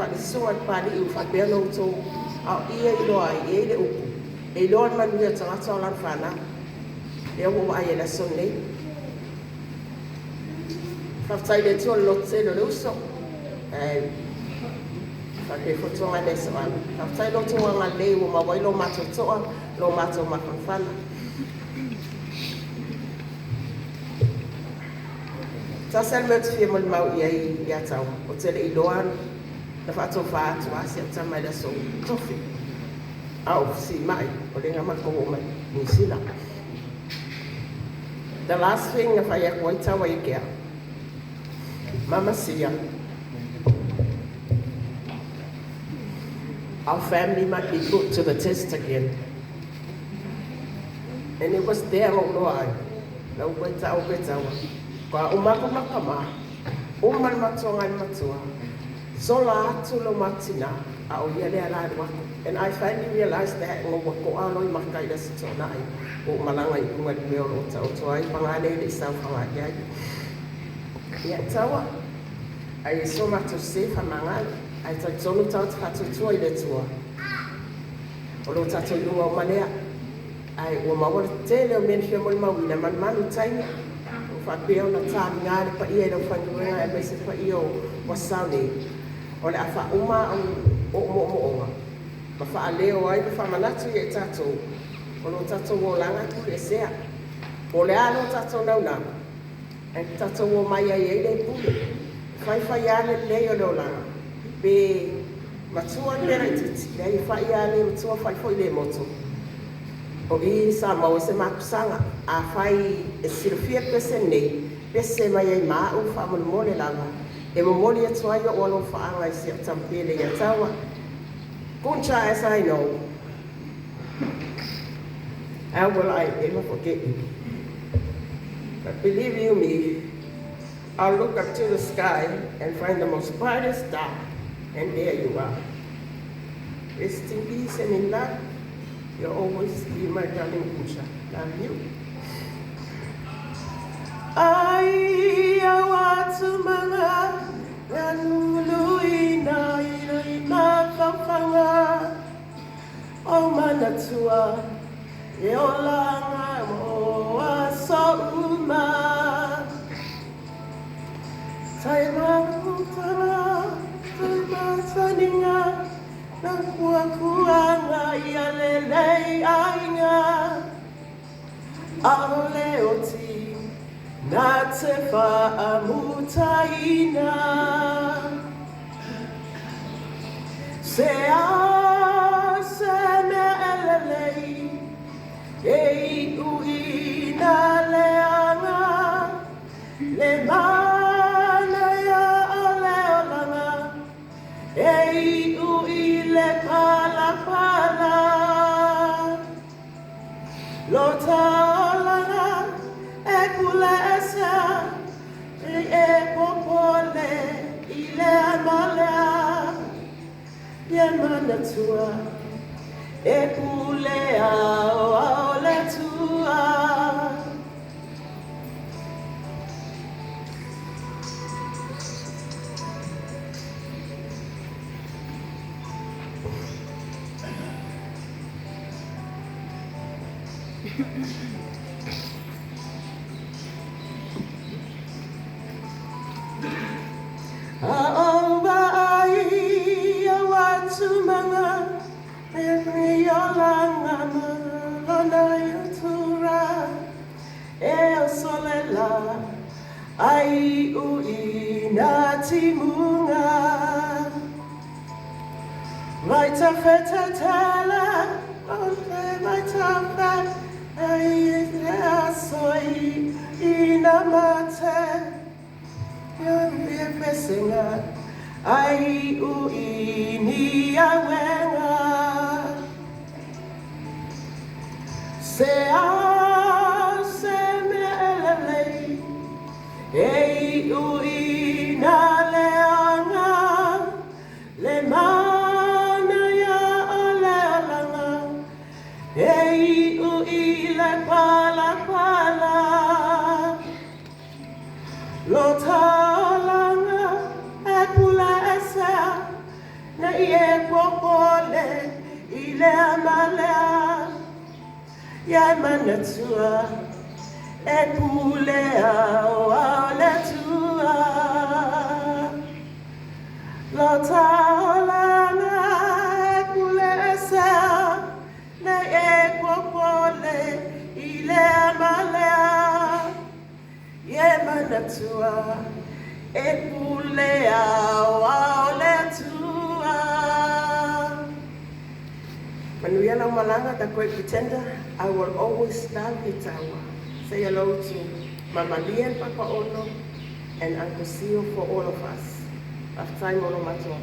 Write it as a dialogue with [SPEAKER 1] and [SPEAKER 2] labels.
[SPEAKER 1] pali sunga pali u fa belo to au ia I loa I le uku e loa manuia tangata o lan whana e o ai la son nei whaftai le tua lote lo uso whake whatonga ne sa wana whaftai lo tua ngā lei o mawai lo mato toa lo mato makan whana Tasal met fie Molimau I atau o tele I loan na whaato whaatu asi at tamai la so tofi au si mai o le ngamako o mai New Zealand. The last thing na whai ako I tawa I kea Mama Sia our family might be put to the test again and it was there o loa na uweta o betawa Kwa umaku makama, uman matonga matua, zola atu lo matina, a o yele ala wako. And I finally realized that ngo wako alo I makai da sitona ai, o malanga I unga di o rota o toa I pangane I sau whawaki ai. Ia tawa, ai so matu se whamangai, ai ta tonu tau tatu tua I le tua. O lo tatu lunga o manea, ai o mawara tele o menfia Molimau ina man manu tainga. Whapeo na tāmi ngāre pa ia no whanguenga e mese pa ia o sauni. O le a wha uma o onga. Ma wha leo ai ma wha manatu I e tatou. O lo tatou o langa tu e sea. O le alo tatou nau nau. E tatou o mai ai e le pule. Whai ale leo leo langa. Be matua nera I titi. Le whai ale matua whai foi le moto. O I sa mau se makusanga a whai e sirofia pese nei, pese mai ai maa u wha mole langa, e mole atu ai o alo whaanga I si tampele I atawa. Kuncha as I know, how will I ever forget you? But believe you me, I'll look up to the sky and find the most brightest star, and there you are. Rest in peace and in love. You'll always be my darling Lusia. Love you. Ai awatu manga nganulu ina mafafanga o manatua e olanga mo asauma taima kutara taima saninga na kuanga ia lelei ainga aole oti na te whaamutaina se me elelei e ui na leanga le mana ya leolanga e ui le pala pala lotalanga e kule esa e popole ile amalea ye manatua e kule a ole tua ai ui na timunga vai ta feta tala vai ta feta ai asoi ina mate ya pesenga ai ui ni awenga se ei ui na leanga le mana ya lealanga ei ui le pala pala lo talanga e pula esa na ie kokole ile amalea ya manatua e pulea o aletua lota olana e kulesa na e kokole ile amalea ya manatua e pulea o aletua. Manuela Malanga, the great pretender, I will always love you, Tawa. Say hello to Mama Lee and Papa Ono and Uncle Sio for all of us. After time, Ono Matua.